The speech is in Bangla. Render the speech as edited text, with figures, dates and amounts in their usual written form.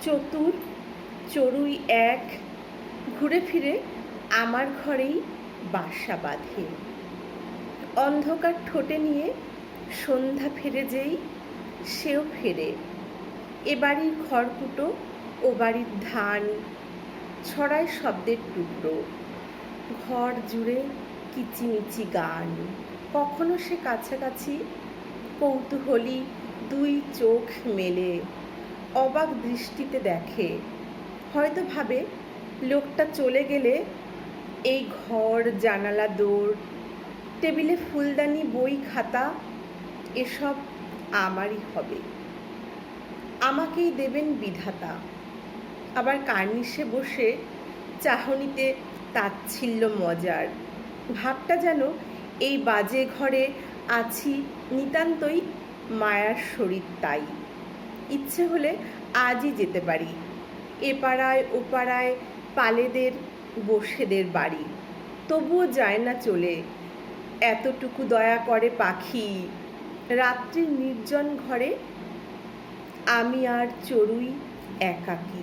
চতুর চড়ুই এক ঘুরে ফিরে আমার ঘরেই বাসা বাঁধে। অন্ধকার ঠোঁটে নিয়ে সন্ধ্যা ফেরে যেই সেও ফেরে। এ বাড়ির খড়কুটো ও বাড়ির ধান ছড়ায় শব্দের টুকরো, ঘর জুড়ে কিচিমিচি গান। কখনো সে কাছাকাছি কৌতূহলী দুই চোখ মেলে অবাক দৃষ্টিতে দেখে, হয়তো ভাবে লোকটা চলে গেলে এই ঘর জানালা দৌড় টেবিলে ফুলদানি বই খাতা এসব আমারই হবে, আমাকেই দেবেন বিধাতা। আবার কার্নিশে বসে চাহনিতে তাচ্ছিল্য মজার, ভাবটা যেন এই বাজে ঘরে আছি নিতান্তই মায়ার শরীর। তাই ইচ্ছে হলে আজই যেতে পারি এ পাড়ায় ও পাড়ায় পালেদের বসেদের বাড়ি, তবুও যায় না চলে। এতটুকু দয়া করে পাখি, রাত্রির নির্জন ঘরে আমি আর চড়ুই একাকী।